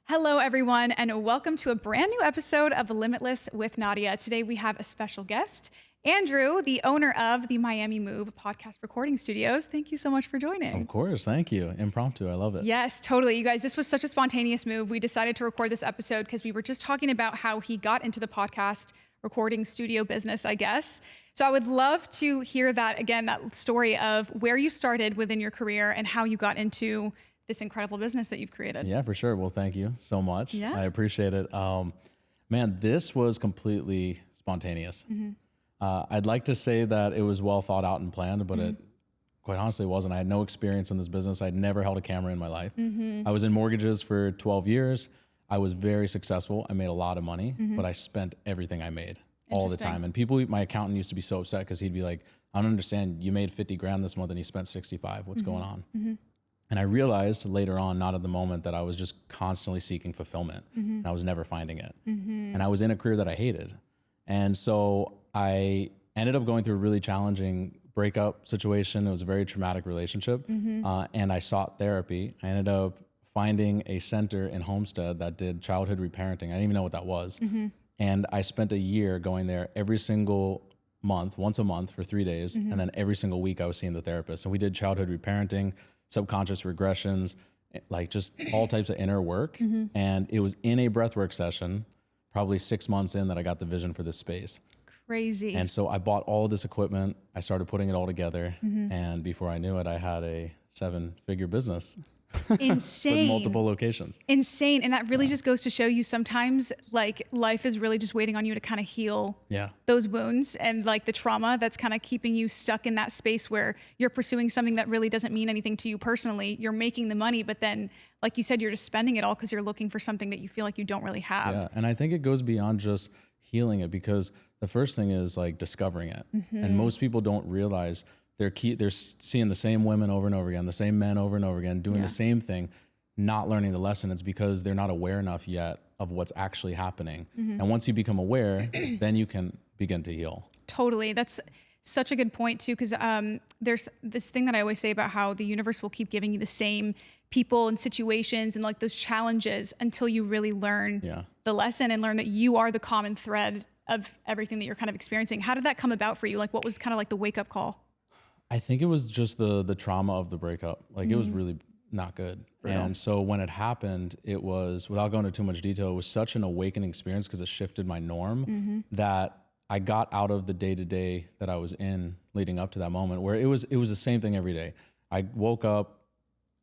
Hello, everyone, and welcome to a brand new episode of Limitless with Nadia. Today, we have a special guest, Andrew, the owner of the Miami Move podcast recording studios. Thank you so much for joining. Of course. Thank you. Impromptu. I love it. Yes, totally. You guys, this was such a spontaneous move. We decided to record this episode because we were just talking about how he got into the podcast recording studio business, I guess. So I would love to hear that again, that story of where you started within your career and how you got into this incredible business that you've created. Yeah, for sure. Well, thank you so much. Yeah. I appreciate it. Man, this was completely spontaneous. I'd like to say that it was well thought out and planned, but it quite honestly wasn't. I had no experience in this business. I'd never held a camera in my life. I was in mortgages for 12 years. I was very successful. I made a lot of money, but I spent everything I made all the time. And my accountant used to be so upset because he'd be like, I don't understand. You made 50 grand this month and you spent 65. What's going on? And I realized later on, not at the moment, that I was just constantly seeking fulfillment and I was never finding it. And I was in a career that I hated. And so I ended up going through a really challenging breakup situation. It was a very traumatic relationship. And I sought therapy. I ended up finding a center in Homestead that did childhood reparenting. I didn't even know what that was. And I spent a year going there every single month, once a month for 3 days. And then every single week I was seeing the therapist. And we did childhood reparenting, subconscious regressions, like just all types of inner work. And it was in a breathwork session, probably 6 months in, that I got the vision for this space. Crazy. And so I bought all this equipment. I started putting it all together. And before I knew it, I had a 7-figure business. Insane. With multiple locations. Insane. And that really just goes to show you sometimes like life is really just waiting on you to kind of heal those wounds and like the trauma that's kind of keeping you stuck in that space where you're pursuing something that really doesn't mean anything to you personally. You're making the money, but then like you said, you're just spending it all because you're looking for something that you feel like you don't really have. Yeah. And I think it goes beyond just healing it, because the first thing is like discovering it. And most people don't realize they're seeing the same women over and over again, the same men over and over again, doing the same thing, not learning the lesson. It's because they're not aware enough yet of what's actually happening. And once you become aware, then you can begin to heal. Totally. That's such a good point too, because there's this thing that I always say about how the universe will keep giving you the same people and situations and like those challenges until you really learn the lesson and learn that you are the common thread of everything that you're kind of experiencing. How did that come about for you? Like what was kind of like the wake up call? I think it was just the trauma of the breakup. Like it was really not good. And so when it happened, it was, without going into too much detail, it was such an awakening experience because it shifted my norm that I got out of the day-to-day that I was in leading up to that moment, where it was the same thing every day. I woke up,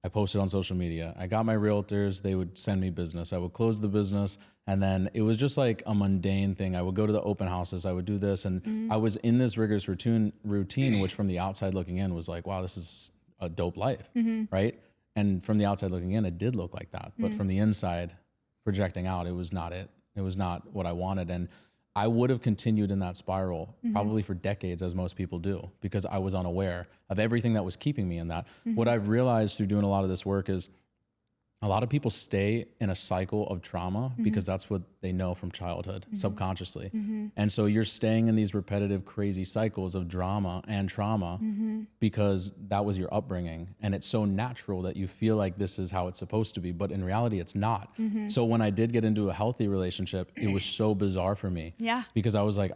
I posted on social media. I got my realtors, they would send me business. I would close the business. And then it was just like a mundane thing. I would go to the open houses, I would do this. And I was in this rigorous routine, which from the outside looking in was like, wow, this is a dope life, right? And from the outside looking in, it did look like that. But from the inside, projecting out, it was not it. It was not what I wanted. And I would have continued in that spiral probably for decades, as most people do, because I was unaware of everything that was keeping me in that. What I've realized through doing a lot of this work is a lot of people stay in a cycle of trauma because that's what they know from childhood, subconsciously. And so you're staying in these repetitive, crazy cycles of drama and trauma because that was your upbringing. And it's so natural that you feel like this is how it's supposed to be, but in reality, it's not. So when I did get into a healthy relationship, it was so bizarre for me. Because I was like,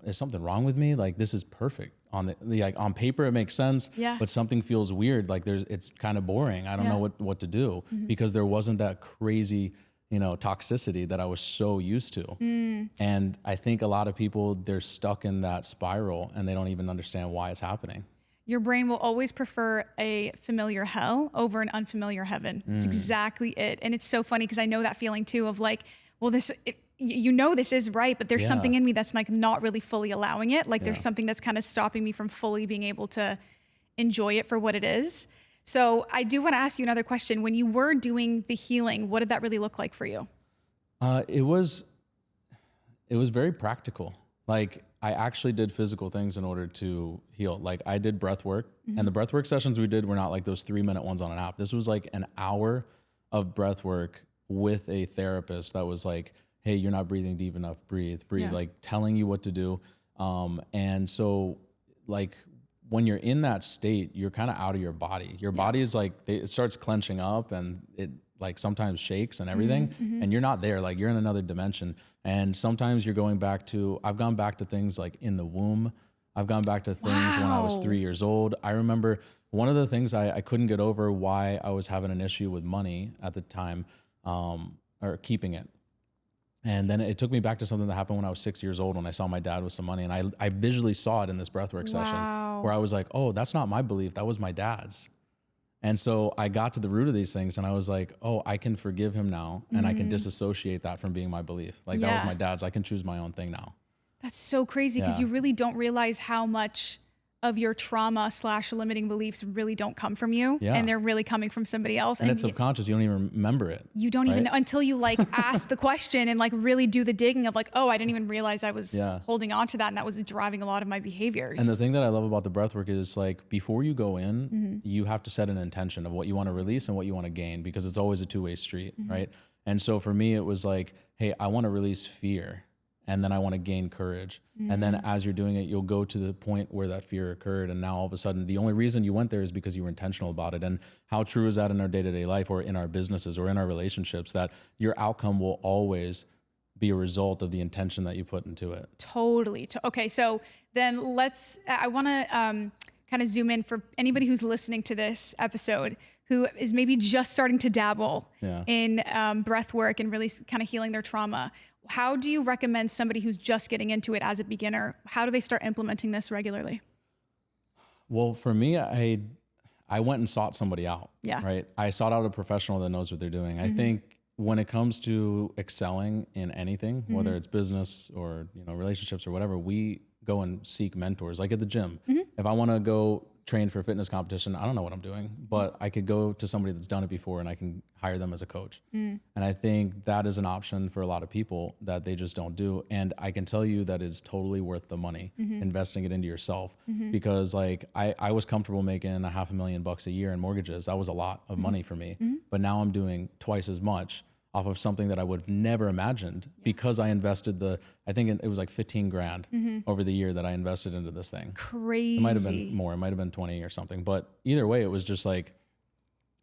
is something wrong with me? Like, this is perfect. On paper, it makes sense, but something feels weird. Like it's kind of boring. I don't know what to do because there wasn't that crazy, toxicity that I was so used to. And I think a lot of people, they're stuck in that spiral and they don't even understand why it's happening. Your brain will always prefer a familiar hell over an unfamiliar heaven. It's exactly it. And it's so funny because I know that feeling too of like, well, this is right, but there's something in me that's like not really fully allowing it. Like there's something that's kind of stopping me from fully being able to enjoy it for what it is. So I do want to ask you another question. When you were doing the healing, what did that really look like for you? It was very practical. Like I actually did physical things in order to heal. Like I did breath work and the breath work sessions we did were not like those 3-minute ones on an app. This was like an hour of breath work with a therapist that was like, hey, you're not breathing deep enough, breathe, like telling you what to do. And so like when you're in that state, you're kind of out of your body. Your body is like, it starts clenching up and like sometimes shakes and everything, and you're not there. Like you're in another dimension. And sometimes you're going back to, I've gone back to things like in the womb. I've gone back to things when I was 3 years old. I remember one of the things I couldn't get over why I was having an issue with money at the time, or keeping it. And then it took me back to something that happened when I was 6 years old when I saw my dad with some money. And I visually saw it in this breathwork session where I was like, oh, that's not my belief. That was my dad's. And so I got to the root of these things and I was like, oh, I can forgive him now. And I can disassociate that from being my belief. Like that was my dad's. I can choose my own thing now. That's so crazy because you really don't realize how much of your trauma / limiting beliefs really don't come from you and they're really coming from somebody else. And it's subconscious. You don't even remember it. You don't even know until you like ask the question and like really do the digging of like, oh, I didn't even realize I was holding on to that. And that was driving a lot of my behaviors. And the thing that I love about the breathwork is like, before you go in, you have to set an intention of what you want to release and what you want to gain, because it's always a two-way street. Right. And so for me, it was like, hey, I want to release fear. And then I want to gain courage. And then as you're doing it, you'll go to the point where that fear occurred. And now all of a sudden, the only reason you went there is because you were intentional about it. And how true is that in our day-to-day life or in our businesses or in our relationships, that your outcome will always be a result of the intention that you put into it. Totally. Okay. So then I want to kind of zoom in for anybody who's listening to this episode who is maybe just starting to dabble in breath work and really kind of healing their trauma. How do you recommend somebody who's just getting into it as a beginner? How do they start implementing this regularly? Well, for me, I went and sought somebody out. Yeah. Right. I sought out a professional that knows what they're doing. I think when it comes to excelling in anything, whether it's business or, relationships or whatever, we go and seek mentors. Like at the gym, if I want to go train for a fitness competition, I don't know what I'm doing, but I could go to somebody that's done it before and I can hire them as a coach. And I think that is an option for a lot of people that they just don't do. And I can tell you that it's totally worth the money, investing it into yourself, because like I was comfortable making $500,000 a year in mortgages. That was a lot of money for me, but now I'm doing twice as much off of something that I would have never imagined because I invested I think it was like 15 grand over the year that I invested into this thing. Crazy. It might have been more. It might have been 20 or something. But either way, it was just like,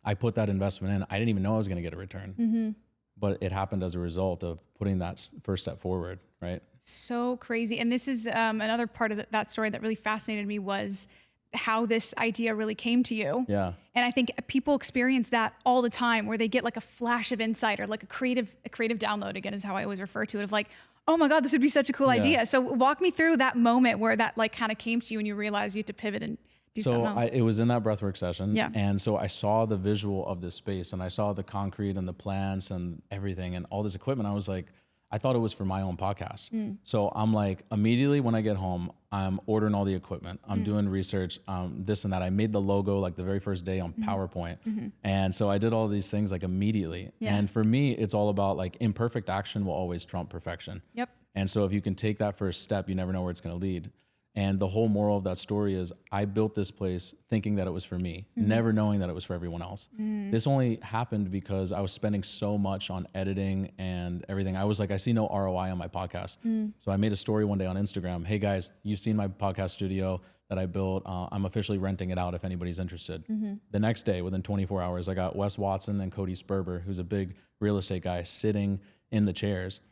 I put that investment in. I didn't even know I was going to get a return, but it happened as a result of putting that first step forward. Right. So crazy. And this is another part of that story that really fascinated me was how this idea really came to you. Yeah. And I think people experience that all the time where they get like a flash of insight or like a creative download, again, is how I always refer to it, of like, oh my God, this would be such a cool idea. So walk me through that moment where that like kind of came to you and you realized you had to pivot and do something else. It was in that breathwork session. Yeah. And so I saw the visual of this space and I saw the concrete and the plants and everything and all this equipment. I was like, I thought it was for my own podcast. So I'm like, immediately when I get home, I'm ordering all the equipment. I'm doing research, this and that. I made the logo like the very first day on PowerPoint. And so I did all these things like immediately. Yeah. And for me, it's all about like imperfect action will always trump perfection. Yep. And so if you can take that first step, you never know where it's going to lead. And the whole moral of that story is I built this place thinking that it was for me, never knowing that it was for everyone else. This only happened because I was spending so much on editing and everything. I was like, I see no ROI on my podcast. So I made a story one day on Instagram. Hey guys, you've seen my podcast studio that I built. I'm officially renting it out if anybody's interested. The next day, within 24 hours, I got Wes Watson and Cody Sperber, who's a big real estate guy, sitting in the chairs.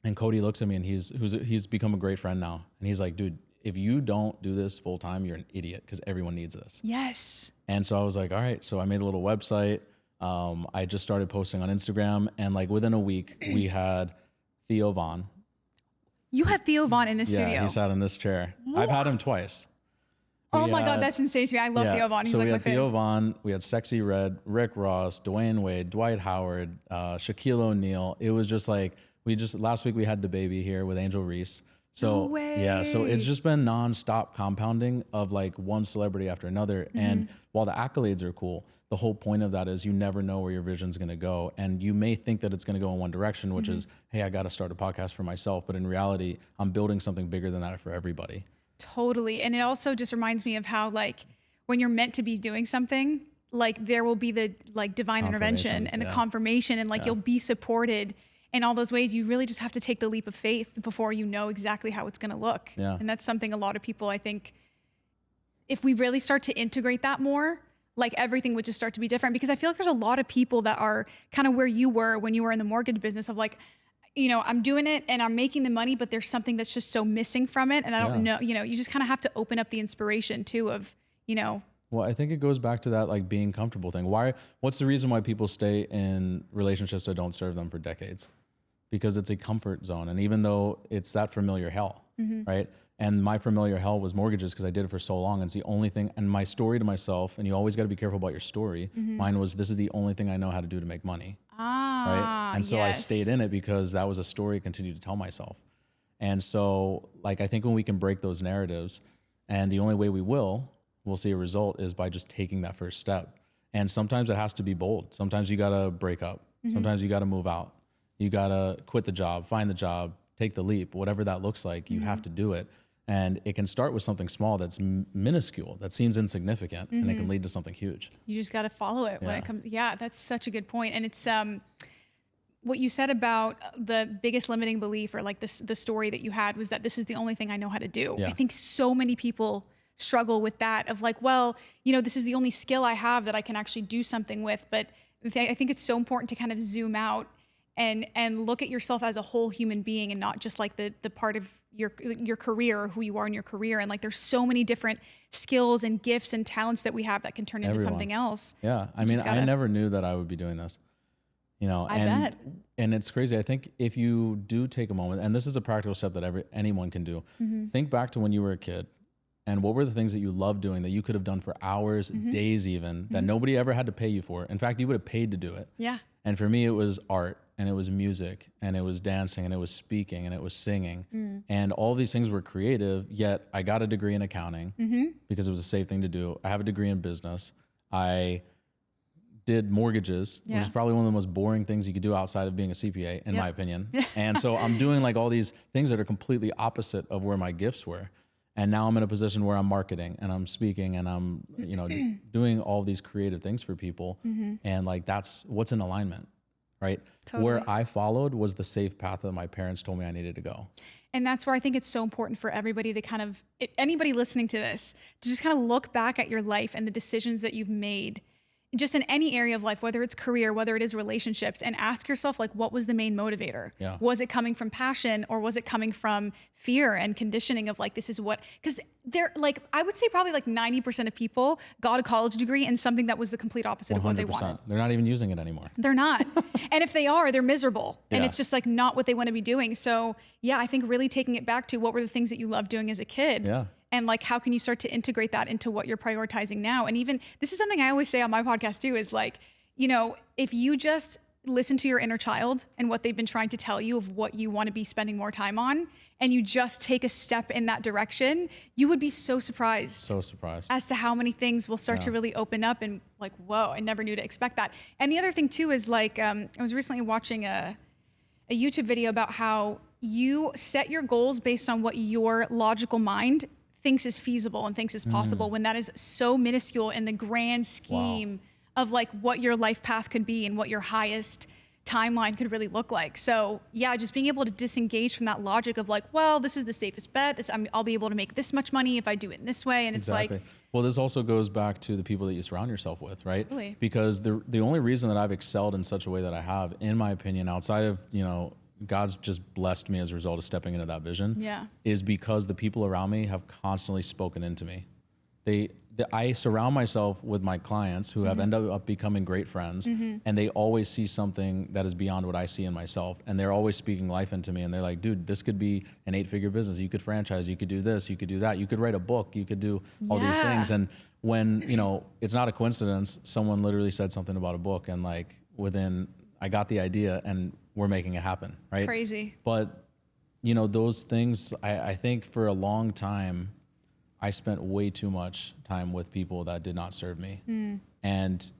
And Cody looks at me and he's become a great friend now. And he's like, dude, if you don't do this full time, you're an idiot because everyone needs this. Yes. And so I was like, all right. So I made a little website. I just started posting on Instagram. And like within a week, we had Theo Vaughn. You had Theo Vaughn in the studio? Yeah, he sat in this chair. What? I've had him twice. Oh my God, that's insane to me. I love Theo Vaughn. He's so like we my had favorite. Theo Vaughn, we had Sexy Red, Rick Ross, Dwayne Wade, Dwight Howard, Shaquille O'Neal. It was just like, last week we had DaBaby here with Angel Reese. So no way. Yeah, so it's just been nonstop compounding of like one celebrity after another. And while the accolades are cool, the whole point of that is you never know where your vision's going to go. And you may think that it's going to go in one direction, which is, hey, I got to start a podcast for myself. But in reality, I'm building something bigger than that for everybody. Totally. And it also just reminds me of how like when you're meant to be doing something, like there will be the like divine intervention and the confirmation and like you'll be supported in all those ways. You really just have to take the leap of faith before you know exactly how it's going to look. Yeah. And that's something a lot of people, I think, if we really start to integrate that more, like everything would just start to be different. Because I feel like there's a lot of people that are kind of where you were when you were in the mortgage business of like, you know, I'm doing it and I'm making the money, but there's something that's just so missing from it. And I don't know, you know, you just kind of have to open up the inspiration too of, you know. Well, I think it goes back to that like being comfortable thing. What's the reason why people stay in relationships that don't serve them for decades? Because it's a comfort zone. And even though it's that familiar hell, right? And my familiar hell was mortgages because I did it for so long. And it's the only thing, and my story to myself, and you always got to be careful about your story. Mine was, this is the only thing I know how to do to make money. Right? And so I stayed in it because that was a story I continued to tell myself. And so like, I think when we can break those narratives, and the only way we'll see a result is by just taking that first step. And sometimes it has to be bold. Sometimes you got to break up. Sometimes you got to move out. You got to quit the job, find the job, take the leap, whatever that looks like, you have to do it. And it can start with something small that's minuscule, that seems insignificant, and it can lead to something huge. You just got to follow it when it comes. Yeah, that's such a good point. And it's what you said about the biggest limiting belief, or like the story that you had, was that this is the only thing I know how to do. I think so many people struggle with that of like, well, you know, this is the only skill I have that I can actually do something with. But I think it's so important to kind of zoom out and look at yourself as a whole human being, and not just like the part of your career, or who you are in your career. And like, there's so many different skills and gifts and talents that we have that can turn into something else. Yeah. I mean, I never knew that I would be doing this, you know, and it's crazy. I think if you do take a moment, and this is a practical step that anyone can do, think back to when you were a kid. And what were the things that you loved doing that you could have done for hours, days even, that nobody ever had to pay you for? In fact, you would have paid to do it. Yeah. And for me, it was art, and it was music, and it was dancing, and it was speaking, and it was singing. And all these things were creative, yet I got a degree in accounting because it was a safe thing to do. I have a degree in business. I did mortgages, which is probably one of the most boring things you could do outside of being a CPA, in my opinion. And so I'm doing like all these things that are completely opposite of where my gifts were. And now I'm in a position where I'm marketing and I'm speaking and I'm, you know, doing all these creative things for people. And like, that's what's in alignment, right? Totally. Where I followed was the safe path that my parents told me I needed to go. And that's where I think it's so important for everybody to kind of, anybody listening to this, to just kind of look back at your life and the decisions that you've made just in any area of life, whether it's career, whether it is relationships, and ask yourself, like, what was the main motivator? Was it coming from passion, or was it coming from fear and conditioning of like, this is what, because they're like, I would say probably like 90% of people got a college degree in something that was the complete opposite 100%. Of what they wanted. They're not even using it anymore. They're not. And if they are, they're miserable. And it's just like not what they want to be doing. So yeah, I think really taking it back to what were the things that you loved doing as a kid. And like, how can you start to integrate that into what you're prioritizing now? And even, this is something I always say on my podcast too, is like, you know, if you just listen to your inner child and what they've been trying to tell you of what you want to be spending more time on, and you just take a step in that direction, you would be so surprised. So surprised. As to how many things will start to really open up, and like, whoa, I never knew to expect that. And the other thing too is like, I was recently watching a YouTube video about how you set your goals based on what your logical mind thinks is feasible and thinks is possible, when that is so minuscule in the grand scheme of like what your life path could be and what your highest timeline could really look like. So yeah, just being able to disengage from that logic of like, well, this is the safest bet. I'll be able to make this much money if I do it in this way. And it's like, well, this also goes back to the people that you surround yourself with, right? Really? Because the only reason that I've excelled in such a way that I have, in my opinion, outside of, you know, God's just blessed me as a result of stepping into that vision, is because the people around me have constantly spoken into me. I surround myself with my clients who have ended up becoming great friends, and they always see something that is beyond what I see in myself. And they're always speaking life into me. And they're like, dude, this could be an 8-figure business. You could franchise, you could do this, you could do that. You could write a book, you could do all these things. And when, you know, it's not a coincidence, someone literally said something about a book, and like I got the idea and we're making it happen, right? Crazy. But, you know, those things, I think for a long time, I spent way too much time with people that did not serve me. And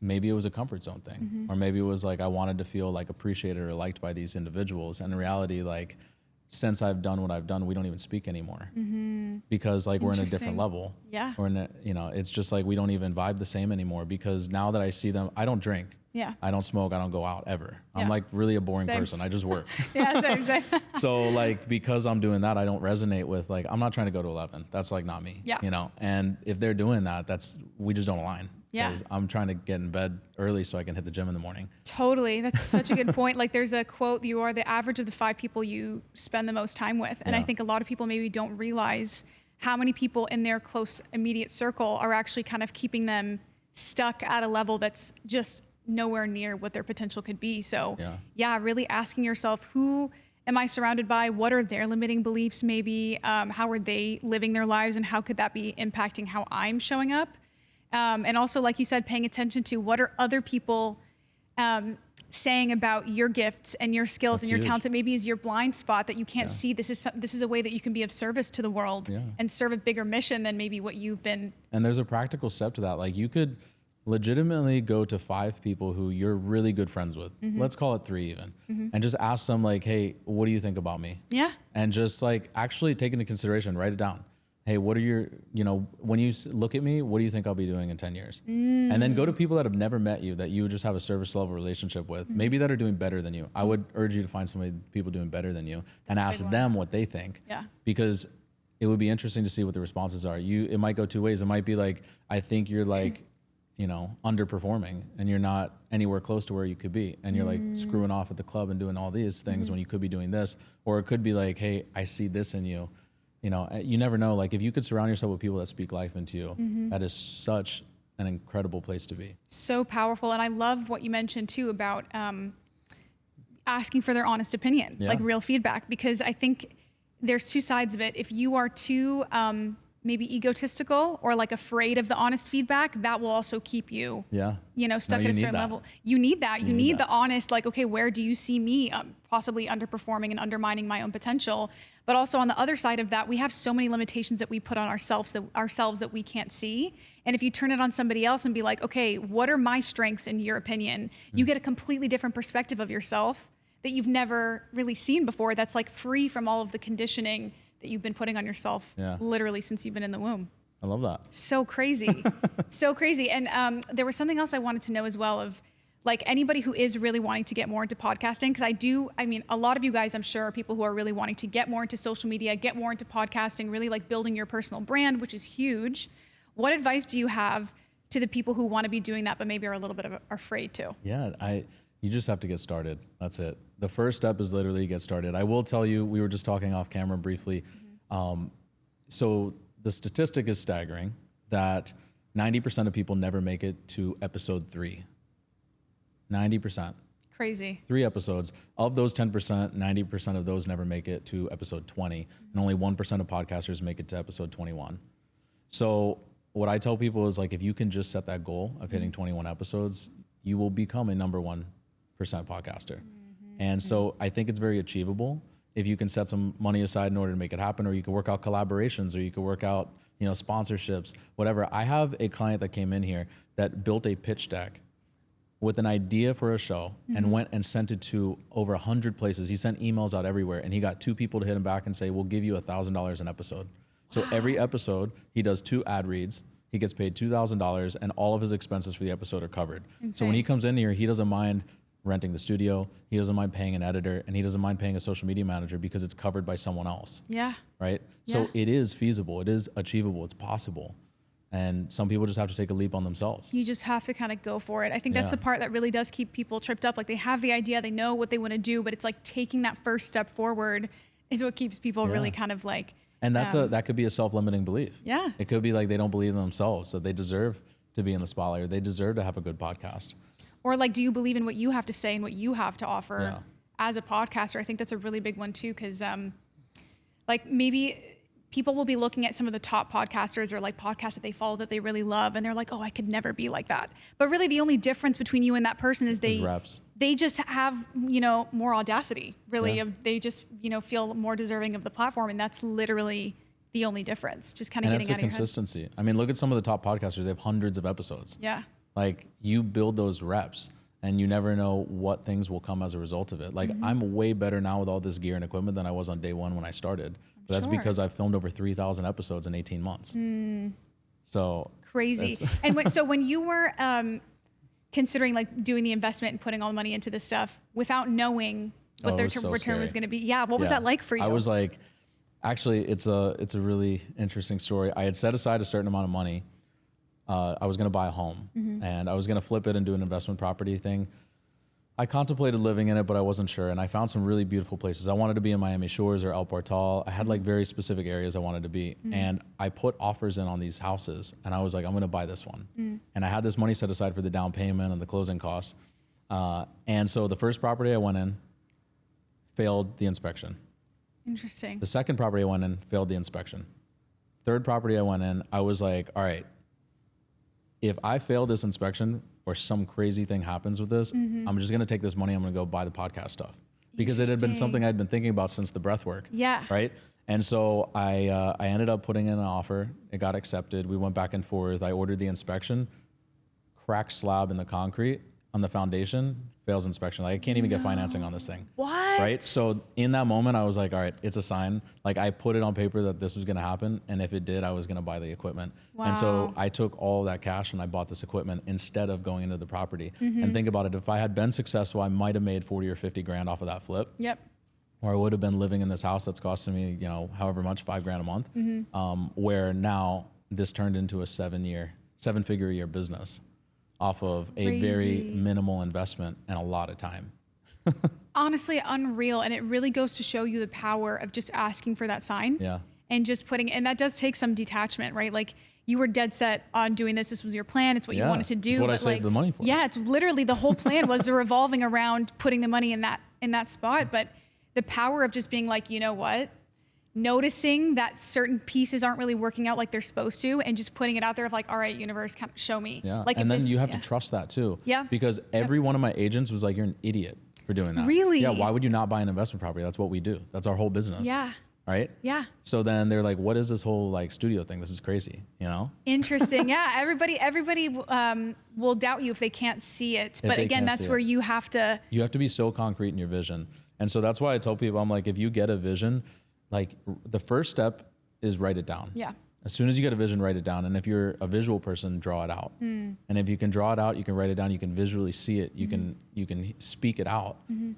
maybe it was a comfort zone thing, or maybe it was like I wanted to feel like appreciated or liked by these individuals. And in reality, like, since I've done what I've done, we don't even speak anymore because like we're in a different level. We're in a, you know, it's just like we don't even vibe the same anymore, because now that I see them, I don't drink. I don't smoke. I don't go out ever. I'm like really a boring person. I just work. Same. So like, because I'm doing that, I don't resonate with like, I'm not trying to go to 11. That's like not me, you know? And if they're doing that, we just don't align. Yeah. because I'm trying to get in bed early so I can hit the gym in the morning. Totally. That's such a good point. Like there's a quote, you are the average of the 5 people you spend the most time with. And I think a lot of people maybe don't realize how many people in their close immediate circle are actually kind of keeping them stuck at a level that's just nowhere near what their potential could be. So yeah, really asking yourself, who am I surrounded by? What are their limiting beliefs maybe? How are they living their lives, and how could that be impacting how I'm showing up? And also, like you said, paying attention to what are other people saying about your gifts and your skills and your talents that maybe is your blind spot that you can't see. This is a way that you can be of service to the world and serve a bigger mission than maybe what you've been. And there's a practical step to that. Like you could legitimately go to 5 people who you're really good friends with. Let's call it 3 even. And just ask them like, hey, what do you think about me? Yeah. And just like actually take into consideration, write it down. Hey, what are your, when you look at me, what do you think I'll be doing in 10 years? And then go to people that have never met you, that you just have a service level relationship with, maybe that are doing better than you. I would urge you to find people doing better than you and ask them what they think. Yeah. Because it would be interesting to see what the responses are. It might go 2 ways. It might be like, I think you're like, underperforming and you're not anywhere close to where you could be. And you're like screwing off at the club and doing all these things when you could be doing this. Or it could be like, hey, I see this in you. You never know. Like if you could surround yourself with people that speak life into you, that is such an incredible place to be. So powerful. And I love what you mentioned too about asking for their honest opinion, like real feedback, because I think there's 2 sides of it. If you are too maybe egotistical or like afraid of the honest feedback, that will also keep you, stuck at a certain level. You need that. You need the honest, like, okay, where do you see me possibly underperforming and undermining my own potential? But also on the other side of that, we have so many limitations that we put on ourselves that we can't see. And if you turn it on somebody else and be like, okay, what are my strengths in your opinion? You get a completely different perspective of yourself that you've never really seen before. That's like free from all of the conditioning that you've been putting on yourself literally since you've been in the womb. I love that. So crazy. So crazy. And there was something else I wanted to know as well of like anybody who is really wanting to get more into podcasting. Cause a lot of you guys, I'm sure, are people who are really wanting to get more into social media, get more into podcasting, really like building your personal brand, which is huge. What advice do you have to the people who want to be doing that, but maybe are a little bit afraid to? Yeah. You just have to get started. That's it. The first step is literally get started. I will tell you, we were just talking off camera briefly. So the statistic is staggering that 90% of people never make it to episode 3. 90%. Crazy. 3 episodes. Of those 10%, 90% of those never make it to episode 20. And only 1% of podcasters make it to episode 21. So what I tell people is like, if you can just set that goal of hitting 21 episodes, you will become a number 1% podcaster. And so I think it's very achievable if you can set some money aside in order to make it happen, or you can work out collaborations, or you can work out, sponsorships, whatever. I have a client that came in here that built a pitch deck with an idea for a show and went and sent it to over 100 places. He sent emails out everywhere, and he got 2 people to hit him back and say, we'll give you $1,000 an episode. So every episode, he does 2 ad reads. He gets paid $2,000, and all of his expenses for the episode are covered. Insane. So when he comes in here, he doesn't mind renting the studio. He doesn't mind paying an editor, and he doesn't mind paying a social media manager because it's covered by someone else. Yeah. Right? Yeah. So it is feasible. It is achievable. It's possible. And some people just have to take a leap on themselves. You just have to kind of go for it. I think that's the part that really does keep people tripped up. Like they have the idea, they know what they want to do, but it's like taking that first step forward is what keeps people really kind of like. And that could be a self-limiting belief. Yeah. It could be like they don't believe in themselves, that they deserve to be in the spotlight, or they deserve to have a good podcast. Or like, do you believe in what you have to say and what you have to offer as a podcaster? I think that's a really big one too, because like maybe people will be looking at some of the top podcasters or like podcasts that they follow that they really love, and they're like, oh, I could never be like that. But really the only difference between you and that person is they just have, more audacity, really. They just, feel more deserving of the platform, and that's literally the only difference. Just kind of getting out of your head. And that's the consistency. I mean, look at some of the top podcasters. They have hundreds of episodes. Yeah. Like you build those reps, and you never know what things will come as a result of it. Like I'm way better now with all this gear and equipment than I was on day one when I started. But that's because I've filmed over 3,000 episodes in 18 months. So crazy. And so when you were considering like doing the investment and putting all the money into this stuff without knowing what their return was going to be, what was that like for you? I was like, actually, it's a really interesting story. I had set aside a certain amount of money I was going to buy a home and I was going to flip it and do an investment property thing. I contemplated living in it, but I wasn't sure. And I found some really beautiful places. I wanted to be in Miami Shores or El Portal. I had like very specific areas I wanted to be. And I put offers in on these houses and I was like, I'm going to buy this one. And I had this money set aside for the down payment and the closing costs. And so the first property I went in failed the inspection. Interesting. The second property I went in failed the inspection. Third property I went in, I was like, all right, if I fail this inspection or some crazy thing happens with this, I'm just going to take this money. I'm going to go buy the podcast stuff because it had been something I'd been thinking about since the breath work. Yeah. Right. And so I ended up putting in an offer. It got accepted. We went back and forth. I ordered the inspection, cracked slab in the concrete on the foundation, fails inspection. Like I can't even get financing on this thing. What? Right. So in that moment, I was like, all right, it's a sign. Like I put it on paper that this was going to happen. And if it did, I was going to buy the equipment. Wow. And so I took all that cash and I bought this equipment instead of going into the property. And think about it. If I had been successful, I might've made 40 or 50 grand off of that flip. Yep. Or I would have been living in this house that's costing me, however much, $5,000 a month. Where now this turned into a 7-figure a year business off of a very minimal investment and a lot of time. Honestly, unreal. And it really goes to show you the power of just asking for that sign. Yeah. And just and that does take some detachment, right? Like you were dead set on doing this. This was your plan. It's what you wanted to do. It's what I saved the money for. Yeah. It's literally the whole plan was revolving around putting the money in that spot. But the power of just being like, you know what? Noticing that certain pieces aren't really working out like they're supposed to and just putting it out there of like, all right, universe, show me. Yeah. Like, and then you have to trust that too. Yeah. Because every one of my agents was like, you're an idiot for doing that. Really? Yeah. Why would you not buy an investment property? That's what we do. That's our whole business. Yeah. Right? Yeah. So then they're like, what is this whole like studio thing? This is crazy, Interesting. Yeah. Everybody will doubt you if they can't see it. But again, that's where you have to be so concrete in your vision. And so that's why I tell people, I'm like, if you get a vision, like the first step is write it down. Yeah. As soon as you get a vision, write it down. And if you're a visual person, draw it out. And if you can draw it out, you can write it down, you can visually see it, you can speak it out.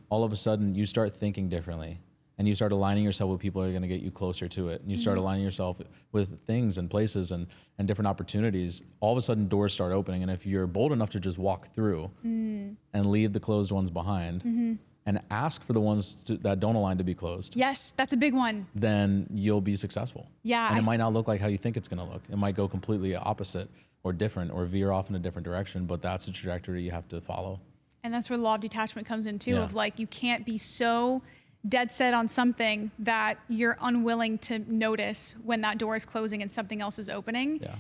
All of a sudden you start thinking differently and you start aligning yourself with people who are going to get you closer to it. And you start aligning yourself with things and places and different opportunities. All of a sudden doors start opening. And if you're bold enough to just walk through and leave the closed ones behind, and ask for the ones that don't align to be closed. Yes, that's a big one. Then you'll be successful. Yeah. And it might not look like how you think it's going to look. It might go completely opposite or different or veer off in a different direction, but that's the trajectory you have to follow. And that's where the law of detachment comes in too, of like, you can't be so dead set on something that you're unwilling to notice when that door is closing and something else is opening. Yeah.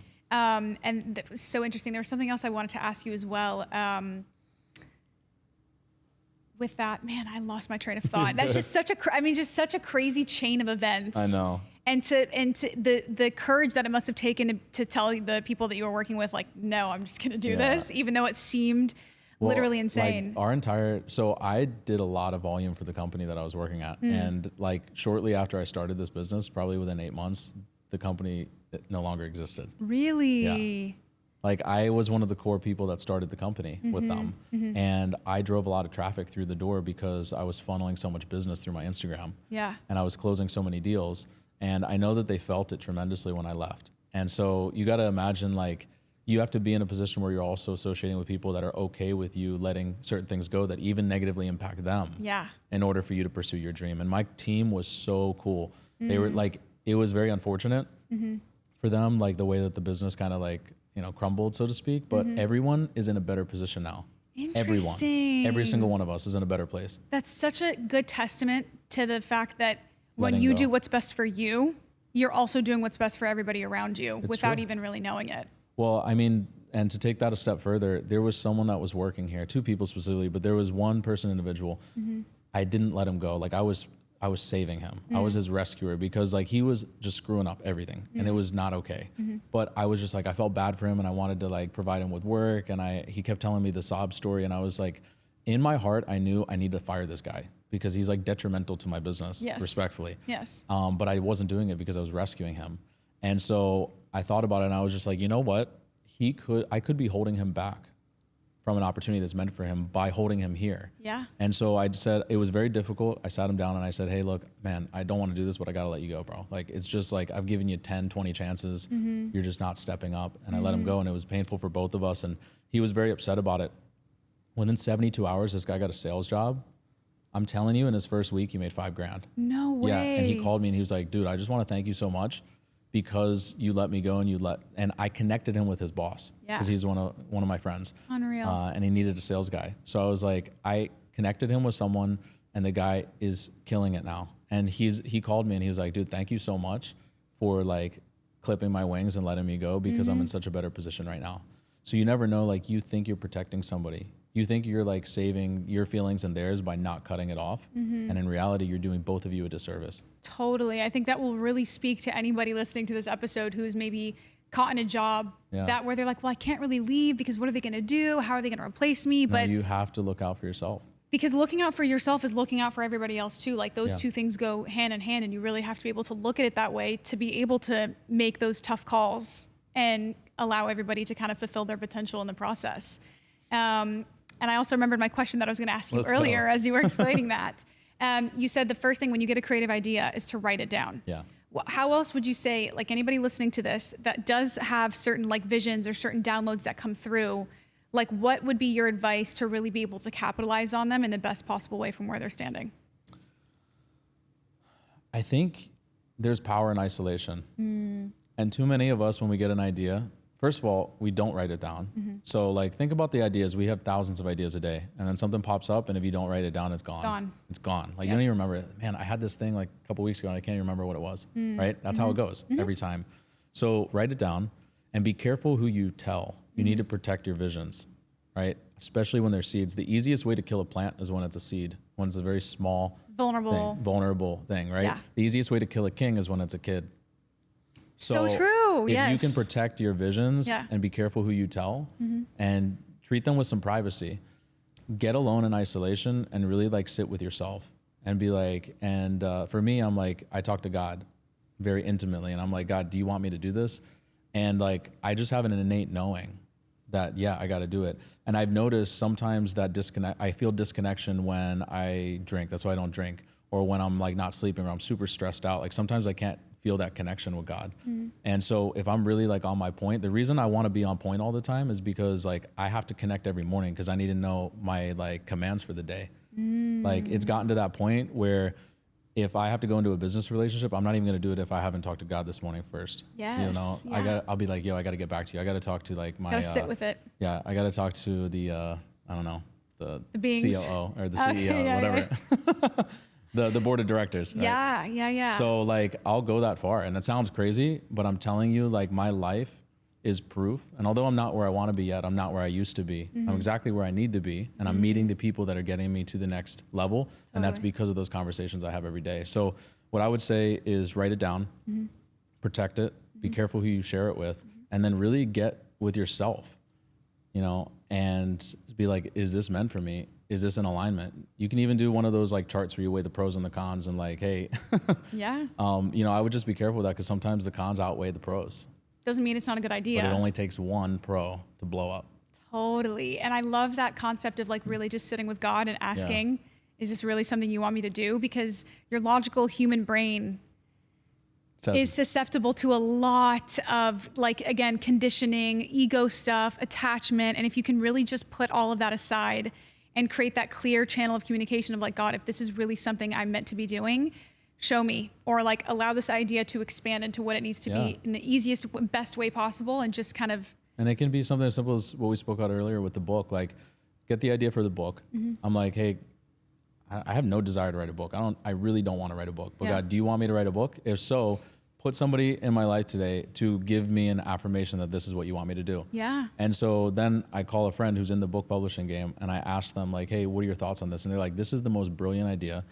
And that was so interesting. There was something else I wanted to ask you as well. With that, man, I lost my train of thought. That's just such a crazy chain of events. I know. And the courage that it must have taken to tell the people that you were working with, like, no, I'm just going to do this, even though it seemed literally insane. Like so I did a lot of volume for the company that I was working at. And like shortly after I started this business, probably within 8 months, the company no longer existed. Really? Yeah. Like I was one of the core people that started the company with them. And I drove a lot of traffic through the door because I was funneling so much business through my Instagram. Yeah. And I was closing so many deals. And I know that they felt it tremendously when I left. And so you got to imagine like you have to be in a position where you're also associating with people that are okay with you letting certain things go that even negatively impact them. Yeah. In order for you to pursue your dream. And my team was so cool. They were like, it was very unfortunate for them, like the way that the business kind of like, crumbled, so to speak, but everyone is in a better position now. Interesting. Every single one of us is in a better place. That's such a good testament to the fact that when you do what's best for you, you're also doing what's best for everybody around you without even really knowing it. Well, I mean, and to take that a step further, there was someone that was working here, 2 people specifically, but there was one person individual. I didn't let him go. Like I was saving him. I was his rescuer because like he was just screwing up everything and it was not okay. But I was just like, I felt bad for him and I wanted to like provide him with work. And he kept telling me the sob story. And I was like, in my heart, I knew I need to fire this guy because he's like detrimental to my business, respectfully. Yes. But I wasn't doing it because I was rescuing him. And so I thought about it and I was just like, you know what? I could be holding him back from an opportunity that's meant for him by holding him here. Yeah. And so I said, it was very difficult. I sat him down and I said, hey, look, man, I don't want to do this, but I got to let you go, bro. Like, it's just like, I've given you 10, 20 chances. You're just not stepping up. And I let him go, and it was painful for both of us. And he was very upset about it. Within 72 hours, this guy got a sales job. I'm telling you, in his first week, he made $5,000. No way. Yeah. And he called me and he was like, dude, I just want to thank you so much because you let me go, and I connected him with his boss. Yeah. Because he's one of my friends. Unreal. And he needed a sales guy. So I was like, I connected him with someone, and the guy is killing it now. And he called me and he was like, dude, thank you so much for like clipping my wings and letting me go, because I'm in such a better position right now. So you never know, like, you think you're protecting somebody. You think you're like saving your feelings and theirs by not cutting it off. And in reality, you're doing both of you a disservice. Totally. I think that will really speak to anybody listening to this episode who's maybe caught in a job that where they're like, well, I can't really leave because what are they going to do? How are they going to replace me? But no, you have to look out for yourself. Because looking out for yourself is looking out for everybody else too. Like those two things go hand in hand, and you really have to be able to look at it that way to be able to make those tough calls and allow everybody to kind of fulfill their potential in the process. And I also remembered my question that I was going to ask you earlier as you were explaining that. You said the first thing when you get a creative idea is to write it down. Yeah. How else would you say, like anybody listening to this that does have certain like visions or certain downloads that come through, like what would be your advice to really be able to capitalize on them in the best possible way from where they're standing? I think there's power in isolation. And too many of us, when we get an idea, first of all, we don't write it down. So like, think about the ideas. We have thousands of ideas a day, and then something pops up, and if you don't write it down, it's gone. It's gone. Like you don't even remember it. Man, I had this thing like a couple weeks ago and I can't even remember what it was, right? That's how it goes every time. So write it down and be careful who you tell. You need to protect your visions, right? Especially when they're seeds. The easiest way to kill a plant is when it's a seed, when it's a very small, vulnerable thing, right? Yeah. The easiest way to kill a king is when it's a kid. So true. If you can protect your visions and be careful who you tell and treat them with some privacy, get alone in isolation and really like sit with yourself and be like, and for me, I'm like, I talk to God very intimately, and I'm like, God, do you want me to do this? And like, I just have an innate knowing that, yeah, I got to do it. And I've noticed sometimes that I feel disconnection when I drink. That's why I don't drink. Or when I'm like not sleeping or I'm super stressed out. Like sometimes I can't feel that connection with God. And so if I'm really like on my point, the reason I want to be on point all the time is because like I have to connect every morning because I need to know my like commands for the day. Like it's gotten to that point where if I have to go into a business relationship, I'm not even going to do it if I haven't talked to God this morning first. Yes. You know, I'll be like, yo, I got to get back to you. I got to talk to like my, gotta sit with it. Yeah. I got to talk to the, I don't know, the beings. COO or the CEO, whatever. The board of directors. Right? Yeah. So like, I'll go that far, and it sounds crazy, but I'm telling you, like my life is proof. And although I'm not where I want to be yet, I'm not where I used to be. I'm exactly where I need to be. And I'm meeting the people that are getting me to the next level. And that's because of those conversations I have every day. So what I would say is write it down, protect it, be careful who you share it with, and then really get with yourself, you know, and be like, is this meant for me? Is this in alignment? You can even do one of those like charts where you weigh the pros and the cons and like, hey, you know, I would just be careful with that because sometimes the cons outweigh the pros. Doesn't mean it's not a good idea. But it only takes one pro to blow up. Totally. And I love that concept of like really just sitting with God and asking, is this really something you want me to do? Because your logical human brain is susceptible to a lot of like, again, conditioning, ego stuff, attachment. And if you can really just put all of that aside and create that clear channel of communication of like, God, if this is really something I'm meant to be doing, show me, or like allow this idea to expand into what it needs to be in the easiest, best way possible, and just kind of. And it can be something as simple as what we spoke about earlier with the book. Like, get the idea for the book. I'm like, hey, I have no desire to write a book. I really don't want to write a book. But God, do you want me to write a book? If so, put somebody in my life today to give me an affirmation that this is what you want me to do. Yeah. And so then I call a friend who's in the book publishing game, and I ask them like, hey, what are your thoughts on this? And they're like, this is the most brilliant idea.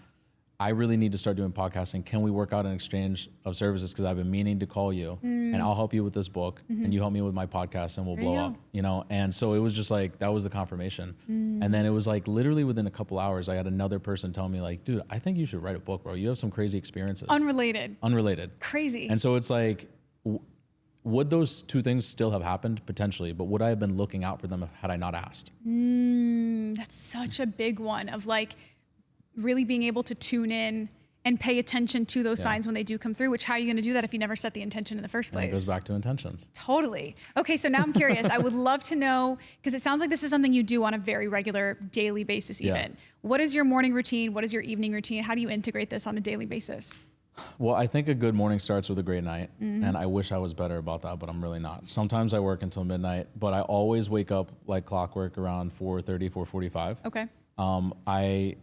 I really need to start doing podcasting. Can we work out an exchange of services? Because I've been meaning to call you, and I'll help you with this book, and you help me with my podcast, and we'll blow up, you know? And so it was just like, that was the confirmation. And then it was like literally within a couple hours, I had another person tell me like, dude, I think you should write a book, bro. You have some crazy experiences. Unrelated. Unrelated. Crazy. And so it's like, would those two things still have happened? Potentially, but would I have been looking out for them had I not asked? That's such a big one of like really being able to tune in and pay attention to those signs when they do come through, which how are you going to do that if you never set the intention in the first place? And it goes back to intentions. Totally. Okay, so now I'm curious. I would love to know, because it sounds like this is something you do on a very regular daily basis even. Yeah. What is your morning routine? What is your evening routine? How do you integrate this on a daily basis? Well, I think a good morning starts with a great night, and I wish I was better about that, but I'm really not. Sometimes I work until midnight, but I always wake up like clockwork around 4:30, 4:45. Okay. I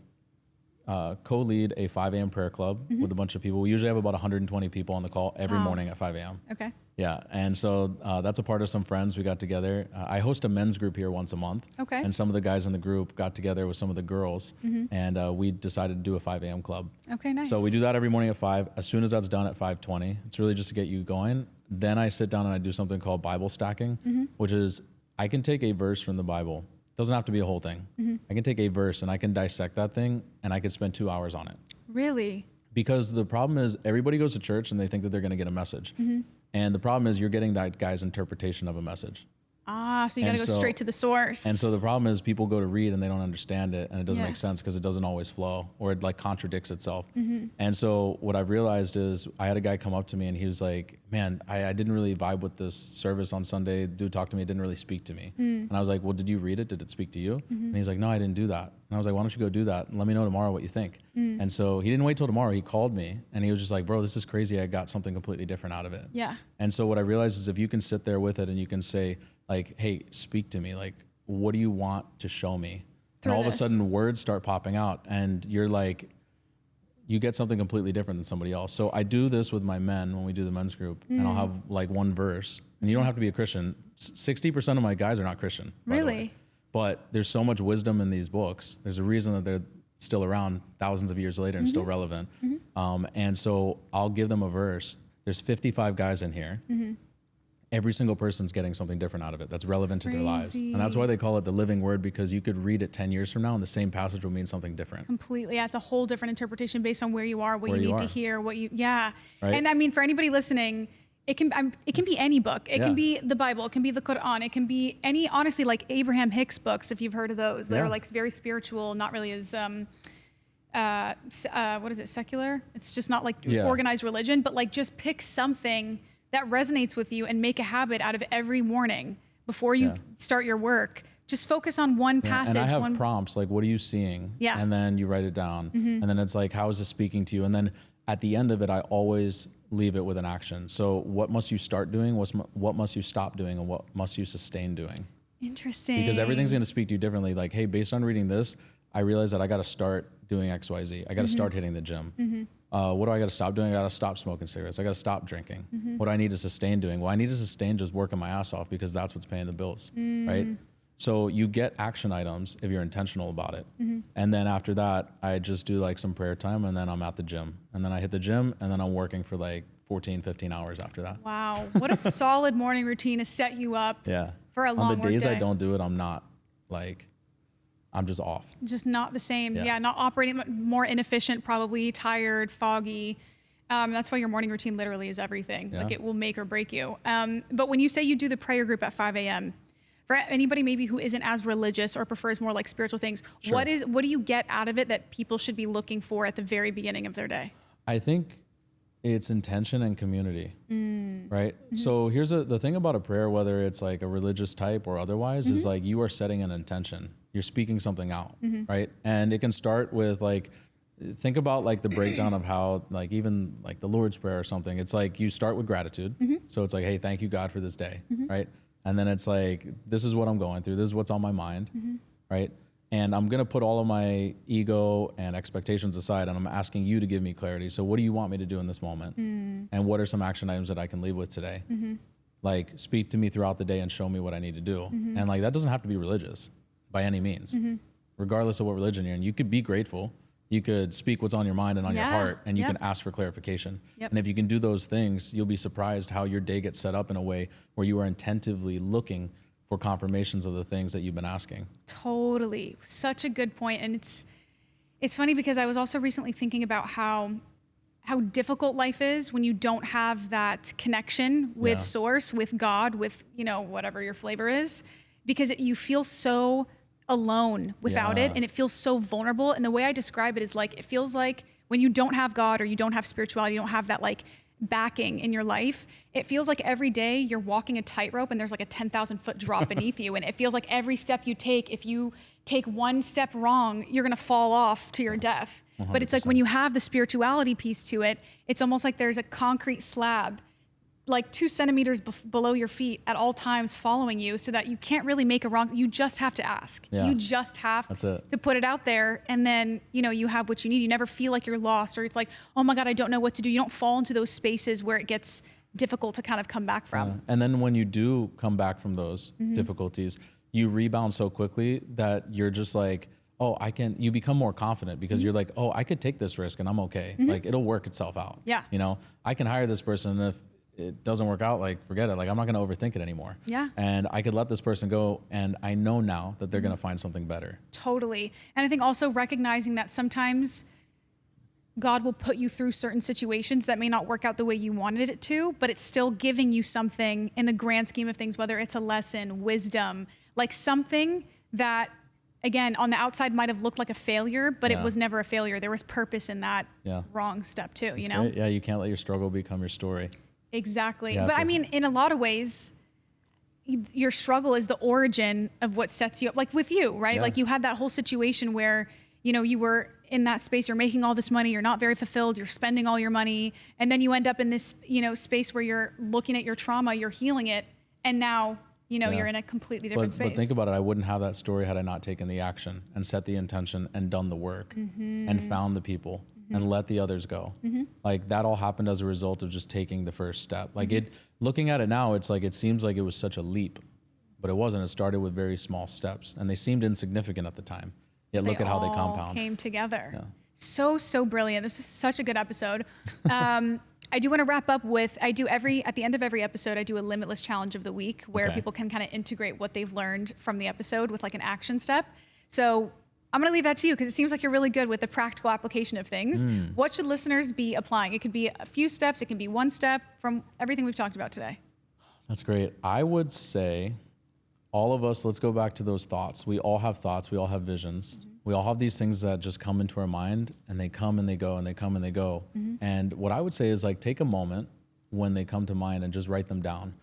co-lead a 5 a.m. prayer club with a bunch of people. We usually have about 120 people on the call every morning at 5 a.m. Okay. Yeah, and so that's a part of some friends we got together. I host a men's group here once a month. Okay. And some of the guys in the group got together with some of the girls, and we decided to do a 5 a.m. club. Okay, nice. So we do that every morning at 5. As soon as that's done at 5:20, it's really just to get you going. Then I sit down and I do something called Bible stacking, which is I can take a verse from the Bible. Doesn't have to be a whole thing. I can take a verse and I can dissect that thing, and I could spend 2 hours on it. Really? Because the problem is everybody goes to church and they think that they're going to get a message. And the problem is you're getting that guy's interpretation of a message. So you got to go straight to the source. And so the problem is people go to read and they don't understand it, and it doesn't Yeah. make sense because it doesn't always flow, or it like contradicts itself. And so what I've realized is I had a guy come up to me and he was like, man, I didn't really vibe with this service on Sunday. Dude talked to me, it didn't really speak to me. And I was like, well, did you read it? Did it speak to you? And he's like, no, I didn't do that. And I was like, why don't you go do that and let me know tomorrow what you think? And so he didn't wait till tomorrow. He called me and he was just like, bro, this is crazy. I got something completely different out of it. Yeah. And so what I realized is if you can sit there with it and you can say like, hey, speak to me. Like, what do you want to show me? And all of a sudden words start popping out and you're like, you get something completely different than somebody else. So I do this with my men when we do the men's group, and I'll have like one verse, and you don't have to be a Christian. 60% of my guys are not Christian. By the way. Really? But there's so much wisdom in these books. There's a reason that they're still around thousands of years later and still relevant. And so I'll give them a verse. There's 55 guys in here. Every single person's getting something different out of it that's relevant to their lives. And that's why they call it the living word, because you could read it 10 years from now and the same passage will mean something different. Completely. Yeah, it's a whole different interpretation based on where you are, what Where you you need to are. hear, Right? And I mean, for anybody listening, it can be any book. It Yeah. can be the Bible. It can be the Quran. It can be any, honestly, like Abraham Hicks books, if you've heard of those. They're Yeah. like very spiritual, not really as, what is it, secular? It's just not like organized religion, but like just pick something that resonates with you and make a habit out of every morning before you start your work. Just focus on one passage. And I have prompts like, what are you seeing? Yeah. And then you write it down. And then it's like, how is this speaking to you? And then at the end of it, I always leave it with an action. So what must you start doing? What must you stop doing? And what must you sustain doing? Interesting. Because everything's going to speak to you differently. Like, hey, based on reading this, I realized that I got to start doing X, Y, Z. I got to start hitting the gym. What do I got to stop doing? I got to stop smoking cigarettes. I got to stop drinking. What do I need to sustain doing? Well, I need to sustain just working my ass off because that's what's paying the bills, right? So you get action items if you're intentional about it. And then after that, I just do like some prayer time and then I'm at the gym. And then I hit the gym and then I'm working for like 14, 15 hours after that. Wow. What a solid morning routine to set you up for a long On the days work I day. don't do it, I'm not like, I'm just off. Just not the same. Yeah. Yeah, not operating, more inefficient, probably tired, foggy. That's why your morning routine literally is everything. Yeah. Like it will make or break you. But when you say you do the prayer group at 5 a.m., for anybody maybe who isn't as religious or prefers more like spiritual things, Sure. what do you get out of it that people should be looking for at the very beginning of their day? I think it's intention and community, right? So here's the thing about a prayer, whether it's like a religious type or otherwise, is like you are setting an intention. You're speaking something out, right? And it can start with like, think about like the breakdown of how like even like the Lord's Prayer or something. It's like you start with gratitude. So it's like, hey, thank you, God, for this day, right? And then it's like, this is what I'm going through. This is what's on my mind, right? And I'm going to put all of my ego and expectations aside and I'm asking you to give me clarity. So what do you want me to do in this moment? And what are some action items that I can leave with today? Like speak to me throughout the day and show me what I need to do. And like, that doesn't have to be religious by any means, regardless of what religion you're in. You could be grateful. You could speak what's on your mind and on your heart, and you can ask for clarification. And if you can do those things, you'll be surprised how your day gets set up in a way where you are attentively looking for confirmations of the things that you've been asking. Totally. Such a good point. And it's funny because I was also recently thinking about how how difficult life is when you don't have that connection with source, with God, with, you know, whatever your flavor is, because you feel so alone without it. And it feels so vulnerable. And the way I describe it is like, it feels like when you don't have God or you don't have spirituality, you don't have that like backing in your life, it feels like every day you're walking a tightrope and there's like a 10,000 foot drop beneath you. And it feels like every step you take, if you take one step wrong, you're going to fall off to your death. 100%. But it's like when you have the spirituality piece to it, it's almost like there's a concrete slab like 2 centimeters below your feet at all times following you, so that you can't really make a wrong. You just have to ask. You just have to put it out there. And then, you know, you have what you need. You never feel like you're lost, or it's like, oh my God, I don't know what to do. You don't fall into those spaces where it gets difficult to kind of come back from. And then when you do come back from those difficulties, you rebound so quickly that you're just like, oh, you become more confident because you're like, oh, I could take this risk and I'm okay. Like it'll work itself out. Yeah. You know, I can hire this person, and if it doesn't work out, like forget it. Like I'm not going to overthink it anymore. Yeah. And I could let this person go, and I know now that they're going to find something better. Totally. And I think also recognizing that sometimes God will put you through certain situations that may not work out the way you wanted it to, but it's still giving you something in the grand scheme of things, whether it's a lesson, wisdom, like something that, again, on the outside might have looked like a failure, but it was never a failure. There was purpose in that wrong step too, you know? Great. Yeah, you can't let your struggle become your story. Exactly. But I mean, in a lot of ways, your struggle is the origin of what sets you up. Like with you, right? Like you had that whole situation where, you know, you were in that space, you're making all this money, you're not very fulfilled, you're spending all your money. And then you end up in this, you know, space where you're looking at your trauma, you're healing it. And now, you know, you're in a completely different space. But think about it. I wouldn't have that story had I not taken the action and set the intention and done the work and found the people and let the others go. Like that all happened as a result of just taking the first step. Like looking at it now, it's like, it seems like it was such a leap, but it wasn't. It started with very small steps and they seemed insignificant at the time. Yet look at how they compound. Came together. Yeah. So brilliant. This is such a good episode. I do want to wrap up with, at the end of every episode, I do a Limitless challenge of the week where people can kind of integrate what they've learned from the episode with like an action step. So I'm going to leave that to you because it seems like you're really good with the practical application of things. What should listeners be applying? It could be a few steps. It can be one step from everything we've talked about today. That's great. I would say all of us, let's go back to those thoughts. We all have thoughts. We all have visions. We all have these things that just come into our mind and they come and they go and they come and they go. And what I would say is like, take a moment when they come to mind and just write them down.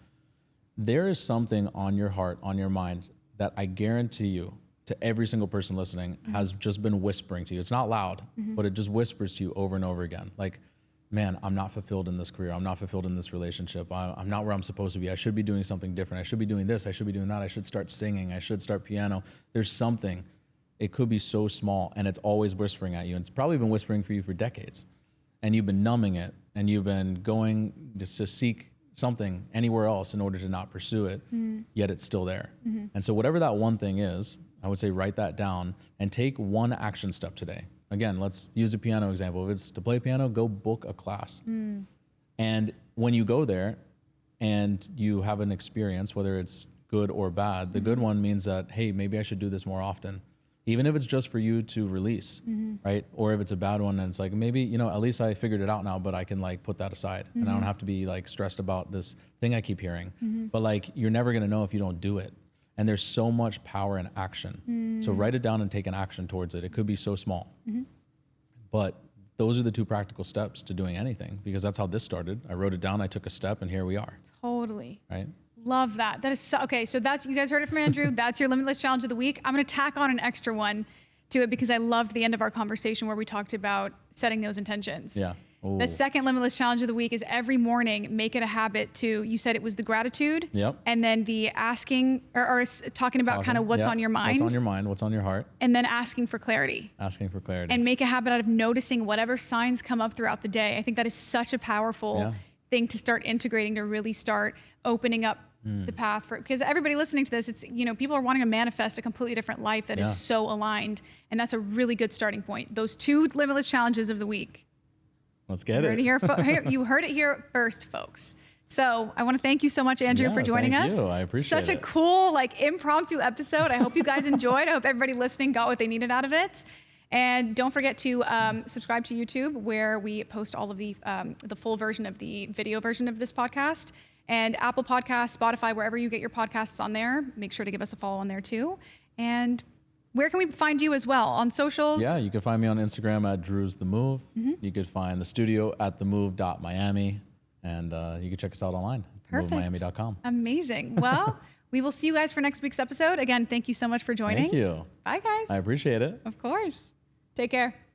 There is something on your heart, on your mind that I guarantee you, to every single person listening, has just been whispering to you. It's not loud, but it just whispers to you over and over again. Like, man, I'm not fulfilled in this career. I'm not fulfilled in this relationship. I'm not where I'm supposed to be. I should be doing something different. I should be doing this. I should be doing that. I should start singing. I should start piano. There's something. It could be so small and it's always whispering at you. And it's probably been whispering for you for decades. And you've been numbing it and you've been going just to seek something anywhere else in order to not pursue it, yet it's still there. And so whatever that one thing is, I would say write that down and take one action step today. Again, let's use a piano example. If it's to play piano, go book a class. And when you go there and you have an experience, whether it's good or bad, the good one means that, hey, maybe I should do this more often. Even if it's just for you to release, right? Or if it's a bad one and it's like, maybe, you know, at least I figured it out now, but I can like put that aside and I don't have to be like stressed about this thing I keep hearing. But like, you're never gonna know if you don't do it. And there's so much power in action. So write it down and take an action towards it. It could be so small, but those are the two practical steps to doing anything, because that's how this started. I wrote it down, I took a step, and here we are. Totally. Right? Love that. That is so, okay. So that's, you guys heard it from Andrew. That's your Limitless challenge of the week. I'm going to tack on an extra one to it because I loved the end of our conversation where we talked about setting those intentions. Yeah. Ooh. The second Limitless challenge of the week is every morning, make it a habit to, you said it was the gratitude. And then the asking or talking about kind of what's on your mind. What's on your mind, what's on your heart. And then asking for clarity. Asking for clarity. And make a habit out of noticing whatever signs come up throughout the day. I think that is such a powerful thing to start integrating, to really start opening up the path for, because everybody listening to this, it's, you know, people are wanting to manifest a completely different life that is so aligned. And that's a really good starting point. Those two Limitless challenges of the week. Let's get it. You heard it here first, folks. So I want to thank you so much, Andrew, for joining us. Thank you. I appreciate it. Such a cool, like, impromptu episode. I hope you guys enjoyed. I hope everybody listening got what they needed out of it. And don't forget to subscribe to YouTube, where we post all of the full version of the video version of this podcast. And Apple Podcasts, Spotify, wherever you get your podcasts on there, make sure to give us a follow on there too. And where can we find you as well? On socials? Yeah, you can find me on Instagram at Drew's The Move. You could find the studio at themove.miami. And you can check us out online, movemiami.com. Amazing. Well, we will see you guys for next week's episode. Again, thank you so much for joining. Thank you. Bye, guys. I appreciate it. Of course. Take care.